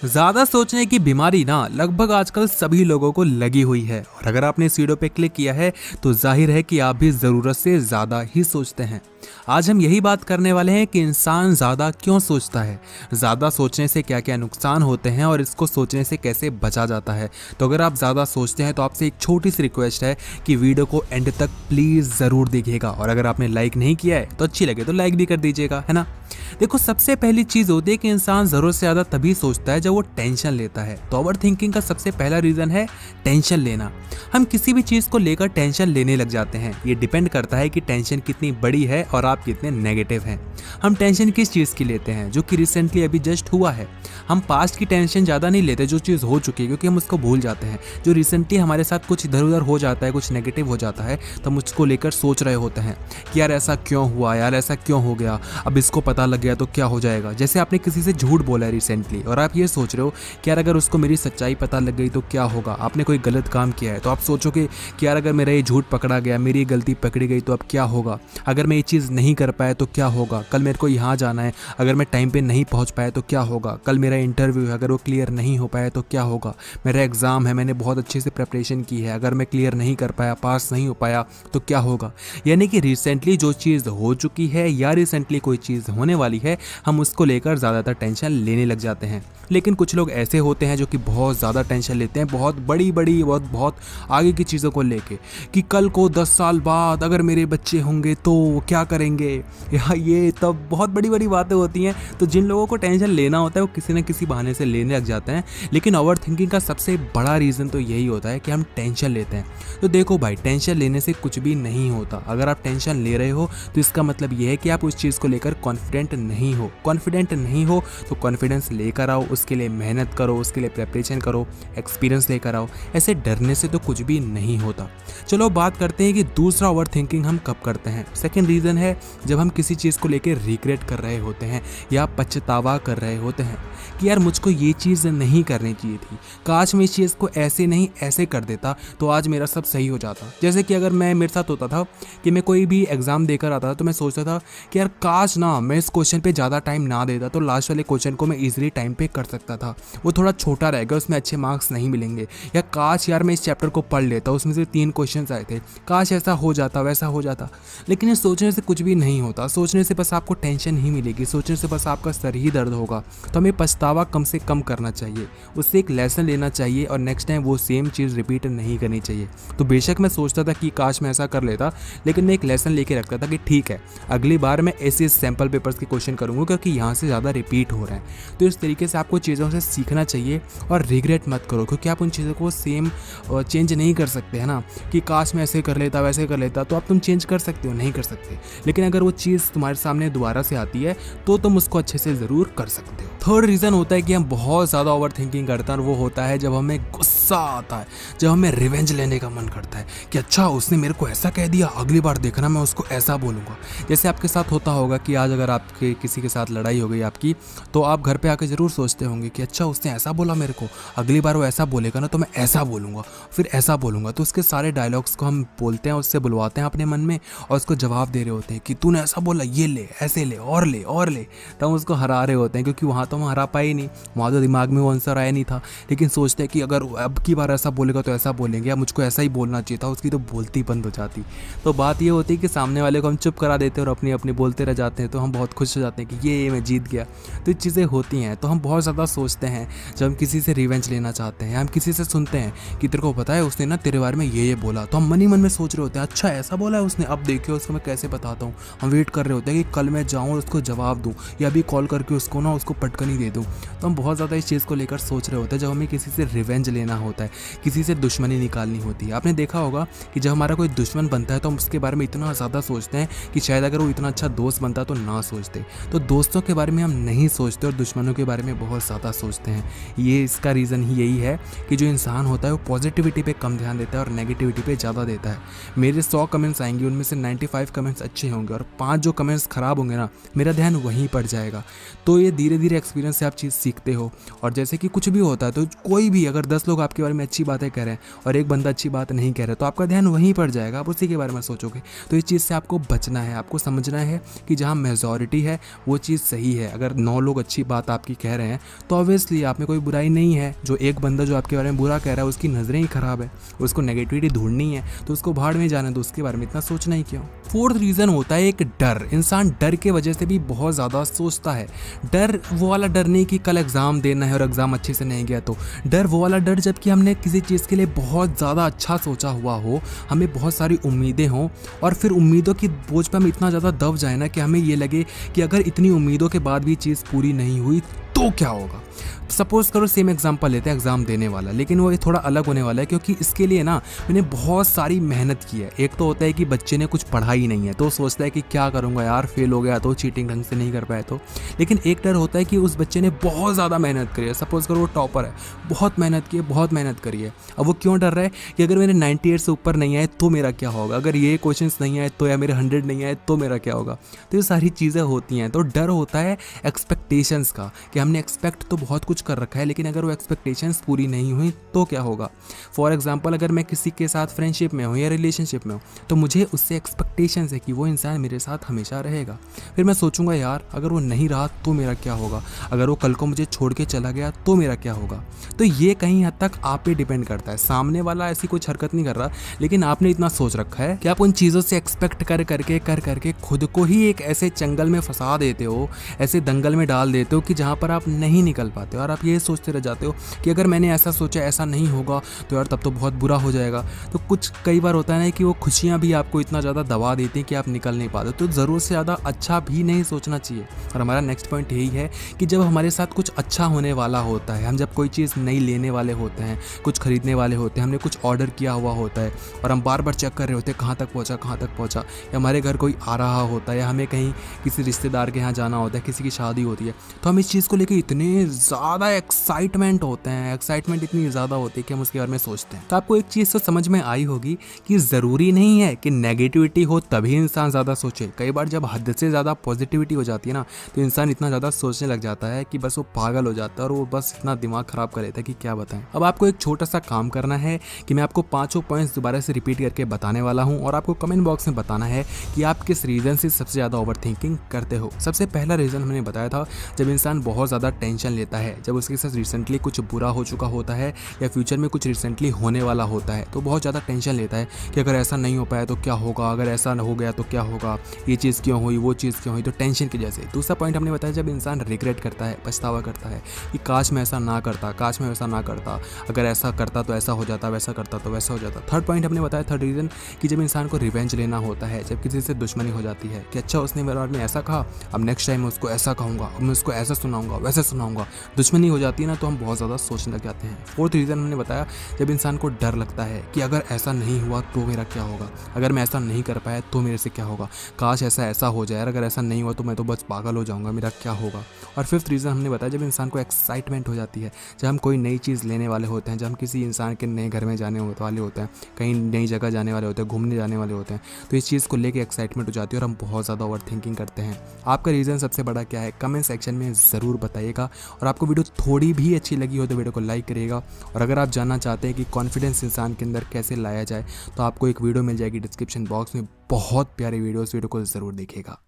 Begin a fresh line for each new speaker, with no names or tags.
ज़्यादा सोचने की बीमारी ना लगभग आजकल सभी लोगों को लगी हुई है और अगर आपने इस वीडियो पे क्लिक किया है तो जाहिर है कि आप भी ज़रूरत से ज़्यादा ही सोचते हैं। आज हम यही बात करने वाले हैं कि इंसान ज़्यादा क्यों सोचता है, ज़्यादा सोचने से क्या क्या नुकसान होते हैं और इसको सोचने से कैसे बचा जाता है। तो अगर आप ज़्यादा सोचते हैं तो आपसे एक छोटी सी रिक्वेस्ट है कि वीडियो को एंड तक प्लीज़ ज़रूर देखिएगा और अगर आपने लाइक नहीं किया है तो अच्छी लगे तो लाइक भी कर दीजिएगा, है ना। देखो, सबसे पहली चीज़ होती है कि इंसान ज़रूरत से ज़्यादा तभी सोचता है जब वो टेंशन लेता है। तो ओवर थिंकिंग का सबसे पहला रीज़न है टेंशन लेना। हम किसी भी चीज़ को लेकर टेंशन लेने लग जाते हैं। ये डिपेंड करता है कि टेंशन कितनी बड़ी है और आप कितने नेगेटिव हैं। हम टेंशन किस चीज़ की लेते हैं जो कि रिसेंटली अभी जस्ट हुआ है। हम पास्ट की टेंशन ज़्यादा नहीं लेते जो चीज़ हो चुकी है, क्योंकि हम उसको भूल जाते हैं। जो रिसेंटली हमारे साथ कुछ इधर उधर हो जाता है, कुछ नेगेटिव हो जाता है, तो हम उसको लेकर सोच रहे होते हैं कि यार ऐसा क्यों हुआ, यार ऐसा क्यों हो गया, अब इसको पता लग गया तो क्या हो जाएगा। जैसे आपने किसी से झूठ बोला है रिसेंटली और आप ये सोच रहे हो कि यार अगर उसको मेरी सच्चाई पता लग गई तो क्या होगा। आपने कोई गलत काम किया है तो आप सोचोगे कि यार अगर मेरा ये झूठ पकड़ा गया, मेरी गलती पकड़ी गई तो अब क्या होगा। अगर मैं ये चीज़ नहीं कर पाया तो क्या होगा। कल मेरे को यहाँ जाना है, अगर मैं टाइम पे नहीं पहुँच पाया तो क्या होगा। कल मेरा इंटरव्यू है, अगर वो क्लियर नहीं हो पाया तो क्या होगा। मेरा एग्ज़ाम है, मैंने बहुत अच्छे से प्रिपरेशन की है, अगर मैं क्लियर नहीं कर पाया, पास नहीं हो पाया तो क्या होगा। यानी कि रिसेंटली जो चीज़ हो चुकी है या रिसेंटली कोई चीज़ होने वाली है, हम उसको लेकर ज़्यादातर टेंशन लेने लग जाते हैं। लेकिन कुछ लोग ऐसे होते हैं जो कि बहुत ज़्यादा टेंशन लेते हैं, बहुत बड़ी बड़ी बहुत आगे की चीज़ों को लेके, कि कल को 10 साल बाद अगर मेरे बच्चे होंगे तो क्या करेंगे, या ये तब बहुत बड़ी बड़ी बातें होती हैं। तो जिन लोगों को टेंशन लेना होता है वो किसी न किसी बहाने से लेने लग जाते हैं। लेकिन ओवर थिंकिंग का सबसे बड़ा रीज़न तो यही होता है कि हम टेंशन लेते हैं। तो देखो भाई, टेंशन लेने से कुछ भी नहीं होता। अगर आप टेंशन ले रहे हो तो इसका मतलब ये है कि आप उस चीज़ को लेकर कॉन्फिडेंट नहीं हो। कॉन्फिडेंट नहीं हो तो कॉन्फिडेंस लेकर आओ, उसके लिए मेहनत करो, उसके लिए प्रिपरेशन करो, एक्सपीरियंस लेकर आओ। ऐसे डरने से तो कुछ भी नहीं होता। चलो बात करते हैं कि दूसरा ओवर थिंकिंग हम कब करते हैं। सेकेंड रीज़न है जब हम किसी चीज़ को लेकर रिग्रेट कर रहे होते हैं या पछतावा कर रहे होते हैं कि यार मुझको ये चीज़ नहीं करनी चाहिए थी, काश मैं इस चीज़ को ऐसे नहीं ऐसे कर देता तो आज मेरा सब सही हो जाता। जैसे कि अगर मेरे साथ होता था कि मैं कोई भी एग्ज़ाम देकर आता था तो मैं सोचता था कि यार काश ना मैं इस क्वेश्चन पे ज़्यादा टाइम ना देता तो लास्ट वाले क्वेश्चन को मैं ईजिली टाइम पे कर सकता था। वो थोड़ा छोटा रहेगा, उसमें अच्छे मार्क्स नहीं मिलेंगे। या काश यार मैं इस चैप्टर को पढ़ लेता, उसमें से 3 क्वेश्चन आए थे, काश ऐसा हो जाता वैसा हो जाता। लेकिन ये सोचने से कुछ भी नहीं होता। सोचने से बस आपको टेंशन ही मिलेगी, सोचने से बस आपका सर ही दर्द होगा। तो हमें पछतावा कम से कम करना चाहिए, उससे एक लेसन लेना चाहिए और नेक्स्ट टाइम वो सेम चीज़ रिपीट नहीं करनी चाहिए। तो बेशक मैं सोचता था कि काश मैं ऐसा कर लेता, लेकिन मैं एक लेसन लेके रखता था कि ठीक है अगली बार मैं ऐसे सैम्पल पेपर्स के क्वेश्चन करूँगा क्योंकि यहाँ से ज़्यादा रिपीट हो रहे हैं। तो इस तरीके से आपको चीज़ों से सीखना चाहिए और रिग्रेट मत करो, क्योंकि आप उन चीज़ों को सेम चेंज नहीं कर सकते, है ना। कि काश मैं ऐसे कर लेता वैसे कर लेता, तो आप तुम चेंज कर सकते हो, नहीं कर सकते। लेकिन अगर वो चीज़ तुम्हारे सामने दोबारा से आती है तो तुम उसको अच्छे से ज़रूर कर सकते हो। थर्ड रीज़न होता है कि हम बहुत ज़्यादा ओवर थिंकिंग करते हैं और वो होता है जब हमें गुस्सा आता है, जब हमें रिवेंज लेने का मन करता है कि अच्छा उसने मेरे को ऐसा कह दिया, अगली बार देखना मैं उसको ऐसा बोलूँगा। जैसे आपके साथ होता होगा कि आज अगर आपके किसी के साथ लड़ाई हो गई आपकी, तो आप घर पे आके ज़रूर सोचते होंगे कि अच्छा उसने ऐसा बोला मेरे को, अगली बार वो ऐसा बोलेगा ना तो मैं ऐसा बोलूँगा, फिर ऐसा बोलूँगा। तो उसके सारे डायलॉग्स को हम बोलते हैं, उससे बुलवाते हैं अपने मन में और उसको जवाब दे रहे होते हैं कि तूने ऐसा बोला, ये ले, ऐसे ले और ले और ले। तो हम उसको हरा रहे होते हैं, क्योंकि वहाँ तो हम हरा पाए ही नहीं, वहाँ तो दिमाग में वो आंसर आया नहीं था। लेकिन सोचते हैं कि अगर अब की बार ऐसा बोलेगा तो ऐसा बोलेंगे, या मुझको ऐसा ही बोलना चाहिए था, उसकी तो बोलती बंद हो जाती। तो बात ये होती है कि सामने वाले को हम चुप करा देते हैं और अपनी अपनी बोलते रह जाते हैं, तो हम बहुत खुश हो जाते हैं कि ये मैं जीत गया। तो ये चीज़ें होती हैं। तो हम बहुत ज़्यादा सोचते हैं जब हम किसी से रिवेंज लेना चाहते हैं। हम किसी से सुनते हैं कि तेरे को पता है उसने ना तेरे बारे में ये बोला, तो हम मन ही मन में सोच रहे होते हैं अच्छा ऐसा बोला है उसने, अब देखियो उसको मैं कैसे बताता हूँ। हम वेट कर रहे होते हैं कि कल मैं जाऊँ और उसको जवाब दूँ, या अभी कॉल करके उसको ना उसको पटकनी दे दूँ। तो हम बहुत ज़्यादा इस चीज़ को लेकर सोच रहे होते हैं जब हमें किसी से रिवेंज लेना होता है, किसी से दुश्मनी निकालनी होती है। आपने देखा होगा कि जब हमारा कोई दुश्मन बनता है तो हम उसके बारे में इतना ज़्यादा सोचते हैं कि शायद अगर वो इतना अच्छा दोस्त बनता तो ना सोचते। तो दोस्तों के बारे में हम नहीं सोचते और दुश्मनों के बारे में बहुत ज़्यादा सोचते हैं। ये इसका रीज़न ही यही है कि जो इंसान होता है वो पॉजिटिविटी पे कम ध्यान देता है और नेगेटिविटी पे ज़्यादा देता है। मेरे 100 कमेंट्स आएंगे, उनमें से 95 कमेंट्स अच्छे होंगे और 5 जो कमेंट्स ख़राब होंगे ना, मेरा ध्यान वहीं पड़ जाएगा। तो ये धीरे धीरे एक्सपीरियंस से आप चीज़ सीखते हो। और जैसे कि कुछ भी होता है तो कोई भी अगर 10 लोग आपके बारे में अच्छी बातें कह रहे हैं और एक बंदा अच्छी बात नहीं कह रहा, तो आपका ध्यान वहीं पर जाएगा, आप उसी के बारे में सोचोगे। तो इस चीज़ से आपको बचना है, आपको समझना है कि जहाँ मेजॉरिटी है वो चीज़ सही है। अगर 9 लोग अच्छी बात आपकी कह रहे हैं तो ऑब्वियसली आप में कोई बुराई नहीं है। जो एक बंदा जो आपके बारे में बुरा कह रहा है उसकी नज़रें ही ख़राब है, उसको नेगेटिविटी ढूंढनी है तो उसको भाड़ में जाना, तो उसके बारे में इतना सोचना ही क्यों। फोर्थ रीज़न होता है एक डर। इंसान डर के वजह से भी बहुत ज़्यादा सोचता है। डर वो वाला डर नहीं कि कल एग्ज़ाम देना है और एग्ज़ाम अच्छे से नहीं गया तो, डर वो वाला डर जबकि हमने किसी चीज़ के लिए बहुत ज़्यादा अच्छा सोचा हुआ हो, हमें बहुत सारी उम्मीदें हों और फिर उम्मीदों की बोझ पर हम इतना ज़्यादा दब जाए ना कि हमें ये लगे कि अगर इतनी उम्मीदों के बाद भी चीज़ पूरी नहीं हुई तो क्या होगा। सपोज करो सेम एग्जांपल लेते हैं एग्ज़ाम देने वाला, लेकिन वो थोड़ा अलग होने वाला है क्योंकि इसके लिए ना मैंने बहुत सारी मेहनत की है। एक तो होता है कि बच्चे ने कुछ पढ़ा ही नहीं है तो सोचता है कि क्या करूँगा यार, फेल हो गया तो, चीटिंग ढंग से नहीं कर पाया तो। लेकिन एक डर होता है कि उस बच्चे ने बहुत ज़्यादा मेहनत करी है, सपोज करो वो टॉपर है, बहुत मेहनत की है, बहुत मेहनत करी है। अब वो क्यों डर रहा है कि अगर मेरे 98 से ऊपर नहीं आए तो मेरा क्या होगा, अगर ये क्वेश्चन नहीं आए तो, या मेरे 100 नहीं आए तो मेरा क्या होगा। तो ये सारी चीज़ें होती हैं। तो डर होता है एक्सपेक्टेशंस का कि हमने एक्सपेक्ट तो बहुत कुछ कर रखा है लेकिन अगर वो एक्सपेक्टेशंस पूरी नहीं हुई तो क्या होगा। फॉर एग्जांपल अगर मैं किसी के साथ फ्रेंडशिप में हूँ या रिलेशनशिप में हूँ तो मुझे उससे एक्सपेक्टेशंस है कि वो इंसान मेरे साथ हमेशा रहेगा। फिर मैं सोचूंगा यार अगर वो नहीं रहा तो मेरा क्या होगा, अगर वो कल को मुझे छोड़ के चला गया तो मेरा क्या होगा। तो ये कहीं हद तक आप पे डिपेंड करता है। सामने वाला ऐसी कुछ हरकत नहीं कर रहा लेकिन आपने इतना सोच रखा है कि आप उन चीज़ों से एक्सपेक्ट कर करके खुद को ही एक ऐसे जंगल में फंसा देते हो, ऐसे दंगल में डाल देते हो कि जहाँ पर आप नहीं निकल पाते हो और आप ये सोचते रह जाते हो कि अगर मैंने ऐसा सोचा ऐसा नहीं होगा तो यार तब तो बहुत बुरा हो जाएगा। तो कुछ कई बार होता है ना कि वो खुशियाँ भी आपको इतना ज़्यादा दबा देती हैं कि आप निकल नहीं पाते। तो ज़रूरत से ज़्यादा अच्छा भी नहीं सोचना चाहिए। और हमारा नेक्स्ट पॉइंट यही है कि जब हमारे साथ कुछ अच्छा होने वाला होता है, हम जब कोई चीज़ नई लेने वाले होते हैं, कुछ खरीदने वाले होते हैं, हमने कुछ ऑर्डर किया हुआ होता है और हम बार बार चेक कर रहे होते हैं कहाँ तक पहुँचा, या हमारे घर कोई आ रहा होता है या हमें कहीं किसी रिश्तेदार के यहाँ जाना होता है, किसी की शादी होती है, तो हम इस चीज़ को लेकर इतने ज़्यादा एक्साइटमेंट होते हैं, एक्साइटमेंट इतनी ज़्यादा होती है कि हम उसके बारे में सोचते हैं। तो आपको एक चीज़ तो समझ में आई होगी कि ज़रूरी नहीं है कि नेगेटिविटी हो तभी इंसान ज़्यादा सोचे। कई बार जब हद से ज़्यादा पॉजिटिविटी हो जाती है ना तो इंसान इतना ज़्यादा सोचने लग जाता है कि बस वो पागल हो जाता है और वो बस इतना दिमाग ख़राब कर लेता है कि क्या बताएं। अब आपको एक छोटा सा काम करना है कि मैं आपको 5 पॉइंट्स दोबारा से रिपीट करके बताने वाला हूँ और आपको कमेंट बॉक्स में बताना है कि आप किस रीज़न से सबसे ज़्यादा ओवर थिंकिंग करते हो। सबसे पहला रीज़न हमने बताया था जब इंसान बहुत ज़्यादा टेंशन लेता है, जब उसके साथ रिसेंटली कुछ बुरा हो चुका होता है या फ्यूचर में कुछ रिसेंटली होने वाला होता है तो बहुत ज़्यादा टेंशन लेता है कि अगर ऐसा नहीं हो पाया तो क्या होगा, अगर ऐसा हो गया तो क्या होगा, ये चीज़ क्यों हुई, वो चीज़ क्यों हुई, तो टेंशन की वजह से। दूसरा पॉइंट हमने बताया जब इंसान रिग्रेट करता है, पछतावा करता है कि काश मैं ऐसा ना करता, काश मैं वैसा ना करता, अगर ऐसा करता तो ऐसा हो जाता, वैसा करता तो वैसा हो जाता। थर्ड पॉइंट हमने बताया, थर्ड रीज़न, कि जब इंसान को रिवेंज लेना होता है, जब किसी से दुश्मनी हो जाती है कि अच्छा उसने मेरे बारे में ऐसा कहा, अब नेक्स्ट टाइम मैं उसको ऐसा कहूँगा, अब मैं उसको ऐसा सुनाऊंगा, वैसा सुनाऊंगा, दुश्मनी हो जाती है ना तो हम बहुत ज़्यादा सोचने लग जाते हैं। फोर्थ रीज़न हमने बताया जब इंसान को डर लगता है कि अगर ऐसा नहीं हुआ तो मेरा क्या होगा, अगर मैं ऐसा नहीं कर पाया तो मेरे से क्या होगा, काश ऐसा हो जाए, अगर ऐसा नहीं हुआ तो मैं तो बस पागल हो जाऊंगा, मेरा क्या होगा। और फिफ्थ रीज़न हमने बताया जब इंसान को एक्साइटमेंट हो जाती है, जब हम कोई नई चीज़ लेने वाले होते हैं, जब हम किसी इंसान के नए घर में जाने वाले होते हैं, कहीं नई जगह जाने वाले होते हैं, घूमने जाने वाले होते हैं, तो इस चीज़ को लेकर एक्साइटमेंट हो जाती है और हम बहुत ज़्यादा ओवर थिंकिंग करते हैं। आपका रीज़न सबसे बड़ा क्या है कमेंट सेक्शन में ज़रूर बताइएगा। और आपको वीडियो थोड़ी भी अच्छी लगी हो तो वीडियो को लाइक करिएगा। और अगर आप जानना चाहते हैं कि कॉन्फिडेंस इंसान के अंदर कैसे लाया जाए तो आपको एक वीडियो मिल जाएगी डिस्क्रिप्शन बॉक्स में, बहुत प्यारी वीडियो को ज़रूर देखिएगा।